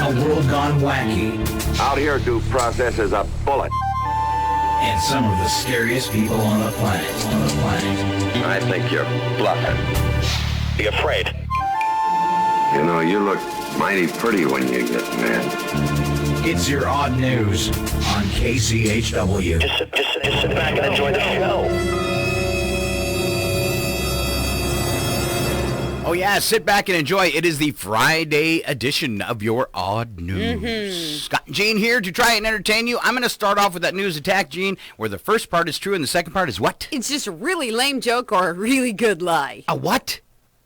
A world gone wacky. Out here, due process is a bullet. And some of the scariest people on the planet. I think you're bluffing. Be afraid. You know, you look mighty pretty when you get mad. It's your odd news on KCHW. Just sit back and enjoy the show. Oh, yeah, sit back and enjoy. It is the Friday edition of your Odd News. Scott and Gene here to try and entertain you. I'm going to start off with that news attack, Gene, where the first part is true and the second part is what? It's just a really lame joke or a really good lie. A what?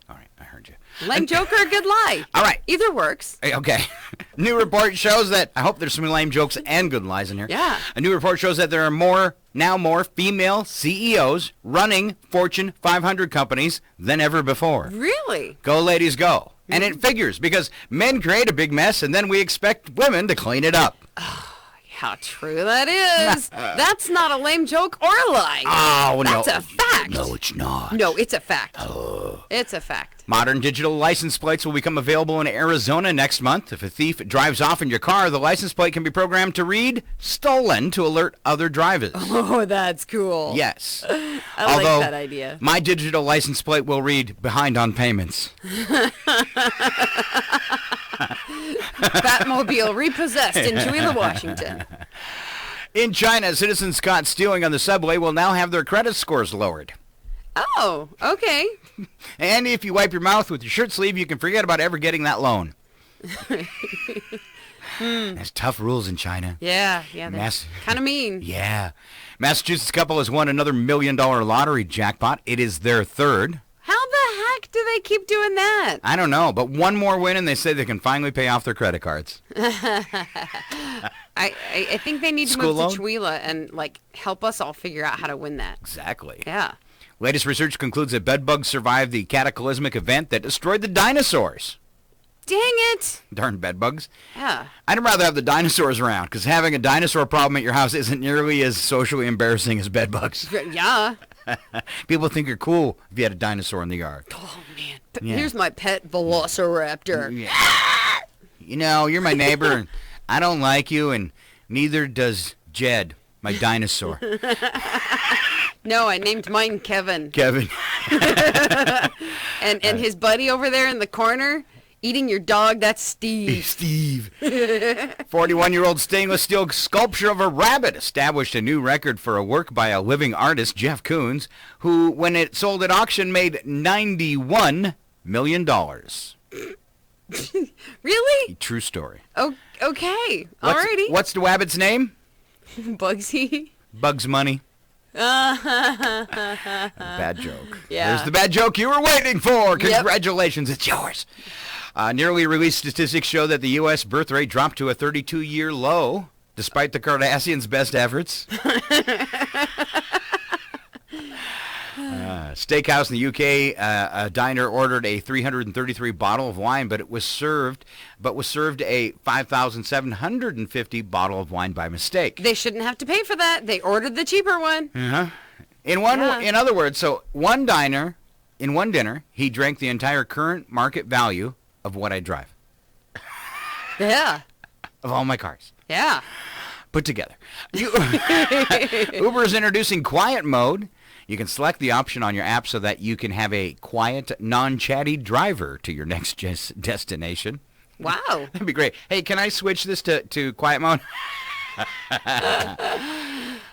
All right, I heard you. Lame joke or a good lie. All right. Either works. Okay. New report shows that, I hope there's some lame jokes and good lies in here. Yeah. A new report shows that there are more female CEOs running Fortune 500 companies than ever before. Really? Go, ladies, go. And it figures, because men create a big mess, and then we expect women to clean it up. How true that is. That's not a lame joke or a lie. Oh, no. That's a fact. No, it's not. No, it's a fact. It's a fact. Modern digital license plates will become available in Arizona next month. If a thief drives off in your car, the license plate can be programmed to read "stolen" to alert other drivers. Oh, that's cool. Yes. I like that idea. My digital license plate will read "behind on payments." Batmobile repossessed in Chewila, Washington. In China, citizens caught stealing on the subway will now have their credit scores lowered. Oh, okay. And if you wipe your mouth with your shirt sleeve, you can forget about ever getting that loan. There's tough rules in China. Yeah, they're kind of mean. Yeah. Massachusetts couple has won another $1 million lottery jackpot. It is their third. How the heck do they keep doing that? I don't know, but one more win and they say they can finally pay off their credit cards. I think they need to move to Chewila and help us all figure out how to win that. Exactly. Yeah. Latest research concludes that bedbugs survived the cataclysmic event that destroyed the dinosaurs. Dang it. Darn bedbugs. Yeah. I'd rather have the dinosaurs around, because having a dinosaur problem at your house isn't nearly as socially embarrassing as bedbugs. Yeah. People think you're cool if you had a dinosaur in the yard. Oh, man. Here's my pet velociraptor. Yeah. You know, you're my neighbor, and I don't like you, and neither does Jed, my dinosaur. No, I named mine Kevin. Kevin. and his buddy over there in the corner eating your dog, that's Steve. Steve. 41-year-old stainless steel sculpture of a rabbit established a new record for a work by a living artist, Jeff Koons, who, when it sold at auction, made $91 million. Really? True story. Oh, okay. Alrighty. What's the rabbit's name? Bugsy. Bugs Money. Bad joke. Yeah. There's the bad joke you were waiting for. Congratulations, it's yours. Nearly released statistics show that the U.S. birth rate dropped to a 32-year low, despite the Kardashians' best efforts. Steakhouse in the UK, a diner ordered a 333 bottle of wine, but was served a 5,750 bottle of wine by mistake. They shouldn't have to pay for that. They ordered the cheaper one. Uh-huh. In other words, so one dinner, he drank the entire current market value of what I drive. Yeah. Of all my cars. Yeah. Put together. Uber is introducing quiet mode. You can select the option on your app so that you can have a quiet, non-chatty driver to your next destination. Wow. That'd be great. Hey, can I switch this to quiet mode? Do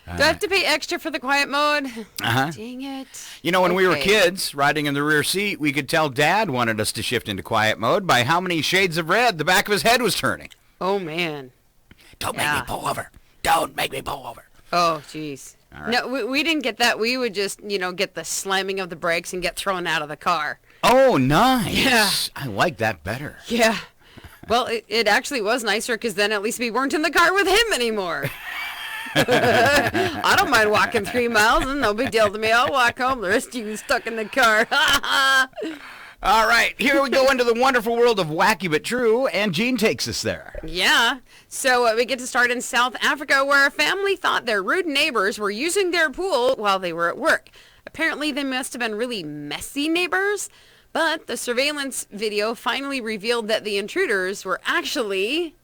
I have to pay extra for the quiet mode? Uh-huh. Dang it. You know, when we were kids, riding in the rear seat, we could tell Dad wanted us to shift into quiet mode by how many shades of red the back of his head was turning. Oh, man. Don't make me pull over. Don't make me pull over. Oh, jeez. Right. No, we didn't get that. We would just, get the slamming of the brakes and get thrown out of the car. Oh, nice. Yeah. I like that better. Yeah. Well, it actually was nicer because then at least we weren't in the car with him anymore. I don't mind walking 3 miles. No big deal to me. I'll walk home. The rest of you stuck in the car. All right, here we go into the wonderful world of wacky but true, and Gene takes us there. Yeah. So we get to start in South Africa, where a family thought their rude neighbors were using their pool while they were at work. Apparently, they must have been really messy neighbors, But the surveillance video finally revealed that the intruders were actually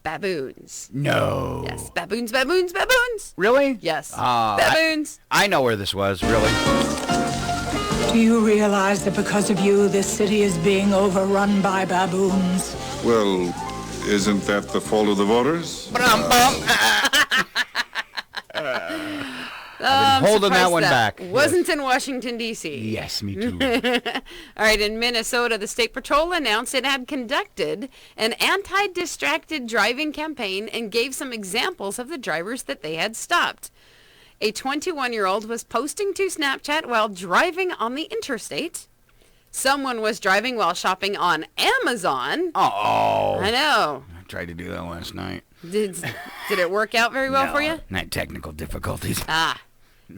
baboons. No. Yes, baboons, baboons, baboons. Really? Yes, Oh, baboons. I know where this was, really. Do you realize that because of you, this city is being overrun by baboons? Well, isn't that the fault of the voters? I've been holding that Surprised one back. Wasn't in Washington, D.C. Yes, me too. All right, in Minnesota, the State Patrol announced it had conducted an anti-distracted driving campaign and gave some examples of the drivers that they had stopped. A 21-year-old was posting to Snapchat while driving on the interstate. Someone was driving while shopping on Amazon. Oh. I know. I tried to do that last night. Did it work out very well for you? Not technical difficulties. Ah.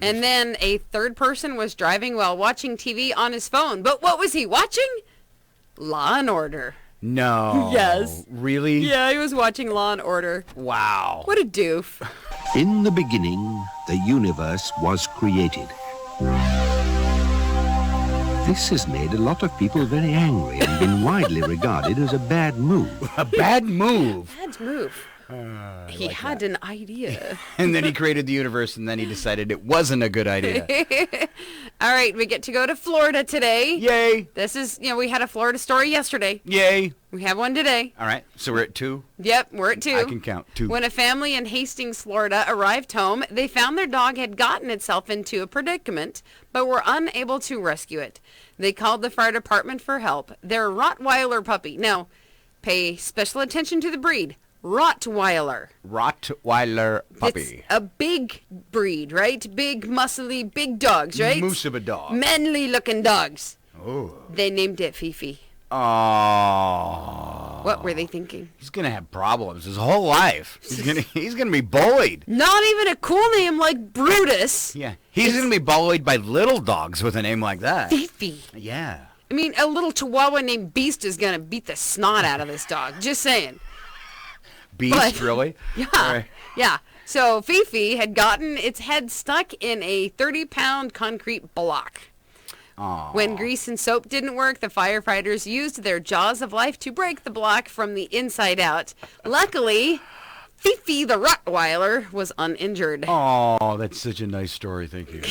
And then a third person was driving while watching TV on his phone. But what was he watching? Law and Order. No. Yes. Really? Yeah, he was watching Law and Order. Wow. What a doof. In the beginning, the universe was created. This has made a lot of people very angry and been widely regarded as a bad move. A bad move. Bad move. He had an idea. And then he created the universe, and then he decided it wasn't a good idea. All right, we get to go to Florida today. Yay. This is, we had a Florida story yesterday. Yay. We have one today. All right, so we're at 2. Yep, we're at 2. I can count 2. When a family in Hastings, Florida arrived home, they found their dog had gotten itself into a predicament, but were unable to rescue it. They called the fire department for help. Their Rottweiler puppy. Now, pay special attention to the breed. Rottweiler. Rottweiler puppy. It's a big breed, right? Big, muscly, big dogs, right? Moose of a dog. Manly looking dogs. Oh. They named it Fifi. Oh. What were they thinking? He's gonna have problems his whole life. He's gonna be bullied. Not even a cool name like Brutus. Yeah. He's gonna be bullied by little dogs with a name like that. Fifi. Yeah. I mean, a little chihuahua named Beast is gonna beat the snot out of this dog. Just saying. Beast, But- really? Yeah. All right. Yeah. So Fifi had gotten its head stuck in a 30-pound concrete block. Aw. When grease and soap didn't work, the firefighters used their jaws of life to break the block from the inside out. Luckily, Fifi the Rottweiler was uninjured. Oh, that's such a nice story. Thank you.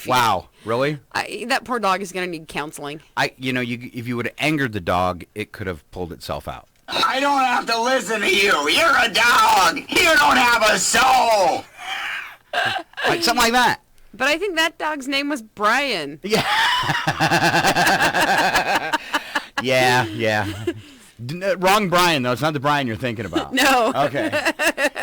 Wow. Really? That poor dog is going to need counseling. If you would have angered the dog, it could have pulled itself out. I don't have to listen to you. You're a dog. You don't have a soul. Like, something like that. But I think that dog's name was Brian. Yeah. yeah. Wrong Brian, though. It's not the Brian you're thinking about. No. Okay.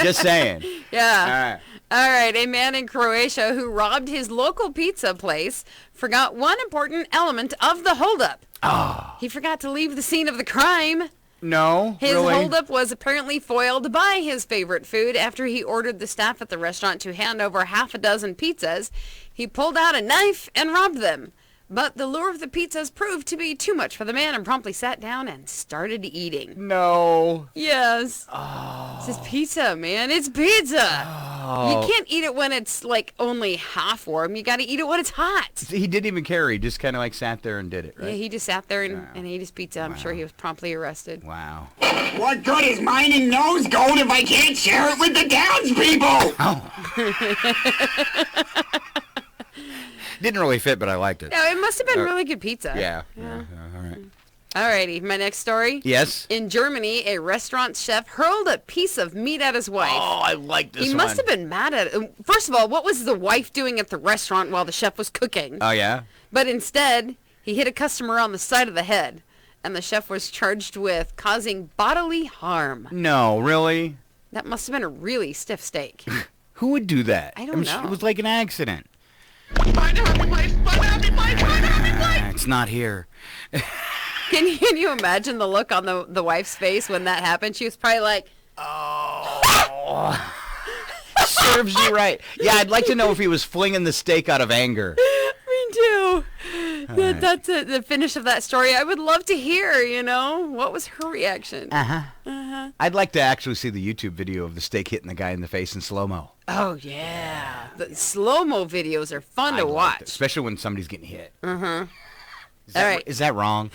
Just saying. Yeah. All All right. A man in Croatia who robbed his local pizza place forgot one important element of the holdup. Oh. He forgot to leave the scene of the crime. No, His really? holdup was apparently foiled by his favorite food after he ordered the staff at the restaurant to hand over half a dozen pizzas. He pulled out a knife and robbed them. But the lure of the pizzas proved to be too much for the man and promptly sat down and started eating. No. Yes. Oh. It's pizza, man. It's pizza. Oh. You can't eat it when it's like only half warm. You got to eat it when it's hot. He didn't even care. He just kind of like sat there and did it, right? Yeah, he just sat there and ate his pizza. I'm sure he was promptly arrested. Wow. What good is mine and nose gold if I can't share it with the townspeople? Didn't really fit, but I liked it. No, it must have been really good pizza. Yeah. All right. Alrighty, my next story. Yes? In Germany, a restaurant chef hurled a piece of meat at his wife. Oh, I like this one. He must have been mad at it. First of all, what was the wife doing at the restaurant while the chef was cooking? Oh, yeah? But instead, he hit a customer on the side of the head, and the chef was charged with causing bodily harm. No, really? That must have been a really stiff steak. Who would do that? I don't know. It was like an accident. It's not here. Can you imagine the look on the wife's face when that happened? She was probably like, Oh. Serves you right. Yeah, I'd like to know if he was flinging the steak out of anger. me too. That's the finish of that story. I would love to hear, what was her reaction? I'd like to actually see the YouTube video of the steak hitting the guy in the face in slow-mo. Oh, yeah. The slow-mo videos are fun to I'd like watch. that, especially when somebody's getting hit. All right. Is that wrong?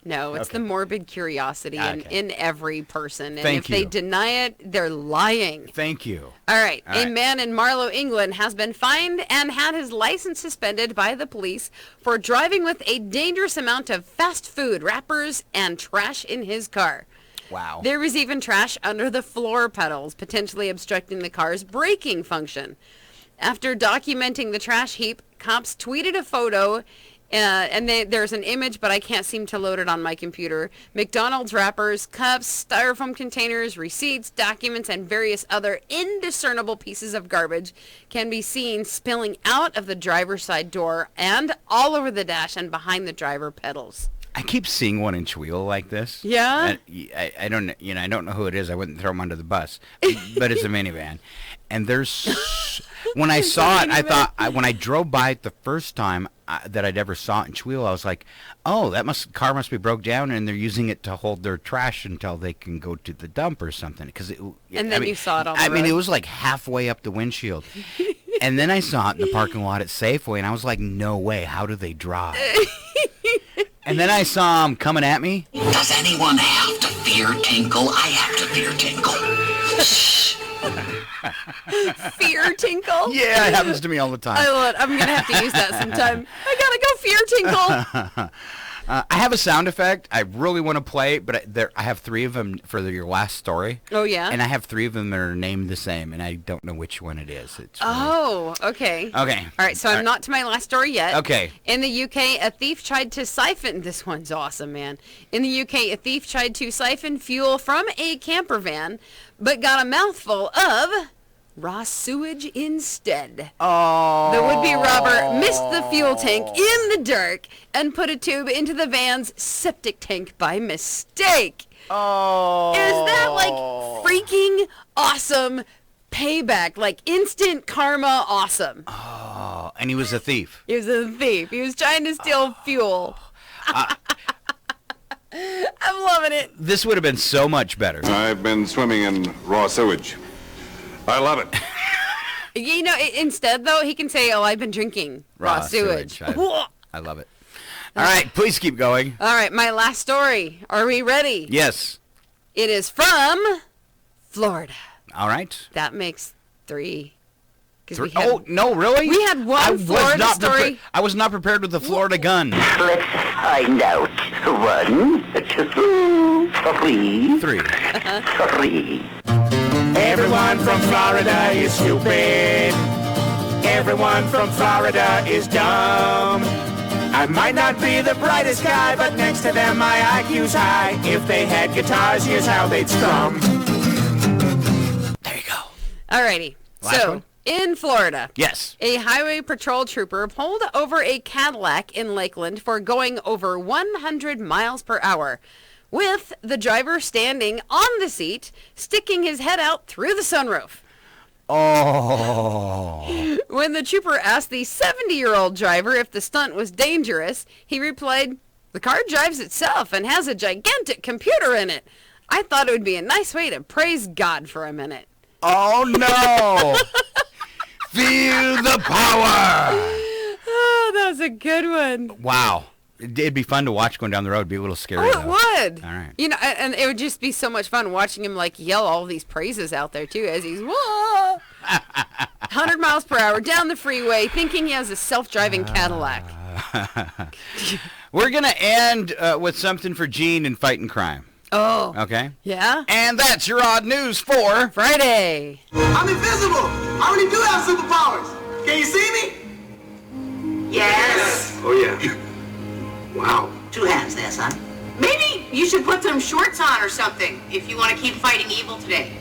No, it's Okay. the morbid curiosity in every person. And Thank if they you. deny it, they're lying. Thank you. All right. All A right. man in Marlow, England has been fined and had his license suspended by the police for driving with a dangerous amount of fast food wrappers and trash in his car. Wow. There was even trash under the floor pedals, potentially obstructing the car's braking function. After documenting the trash heap, cops tweeted a photo, and there's an image, but I can't seem to load it on my computer. McDonald's wrappers, cups, styrofoam containers, receipts, documents, and various other indiscernible pieces of garbage can be seen spilling out of the driver's side door and all over the dash and behind the driver pedals. I keep seeing one in Chweel like this. Yeah? I don't I don't know who it is. I wouldn't throw him under the bus, but it's a minivan. And there's when I saw it, I thought when I drove by it the first time that I'd ever saw it in Chweel, I was like, oh, car must be broke down, and they're using it to hold their trash until they can go to the dump or something. Because you saw it on the I mean, road. it was like halfway up the windshield. And then I saw it in the parking lot at Safeway, and I was like, no way, how do they drive? And then I saw him coming at me. Does anyone have to fear Tinkle? I have to fear Tinkle. Fear tinkle? Yeah, it happens to me all the time. I love it. I'm going to have to use that sometime. I got to go fear tinkle. I have a sound effect. I really want to play, but I have 3 of them for your last story. Oh, yeah? And I have 3 of them that are named the same, and I don't know which one it is. It's really... Oh, okay. Okay. All right, so I'm not to my last story yet. Okay. In the UK, a thief tried to siphon... This one's awesome, man. In the UK, a thief tried to siphon fuel from a camper van, but got a mouthful of raw sewage instead. Oh. The would-be robber missed the fuel tank in the dark and put a tube into the van's septic tank by mistake. Oh. Is that like freaking awesome payback? Like instant karma awesome. Oh, and he was a thief. He was a thief. He was trying to steal fuel. I'm loving it. This would have been so much better. I've been swimming in raw sewage. I love it. You know, instead, though, he can say, oh, I've been drinking raw sewage. I love it. All right, please keep going. All right, my last story. Are we ready? Yes. It is from Florida. All right. That makes 3. 'Cause we Oh, no, really? We had one Florida story. I was not prepared with the Florida gun. Let's find out. 1, 2, 3. 3. 3. Everyone from Florida is stupid. Everyone from Florida is dumb. I might not be the brightest guy, but next to them my IQ's high. If they had guitars, here's how they'd strum. There you go. Alrighty. Last So, one? in Florida, Yes. a highway patrol trooper pulled over a Cadillac in Lakeland for going over 100 miles per hour, with the driver standing on the seat, sticking his head out through the sunroof. Oh. When the trooper asked the 70-year-old driver if the stunt was dangerous, he replied, "The car drives itself and has a gigantic computer in it. I thought it would be a nice way to praise God for a minute." Oh, no. Feel the power. Oh, that was a good one. Wow. It'd be fun to watch going down the road. It'd be a little scary, Oh, though. it would. All right. You know, and it would just be so much fun watching him, like, yell all these praises out there, too, as he's, whoa, 100 miles per hour down the freeway, thinking he has a self-driving Cadillac. We're going to end with something for Gene and fighting crime. Oh. Okay? Yeah? And that's your odd news for Friday. I'm invisible. I really do have superpowers. Can you see me? Yes. Oh, yeah. Wow. 2 hands there, son. Maybe you should put some shorts on or something if you want to keep fighting evil today.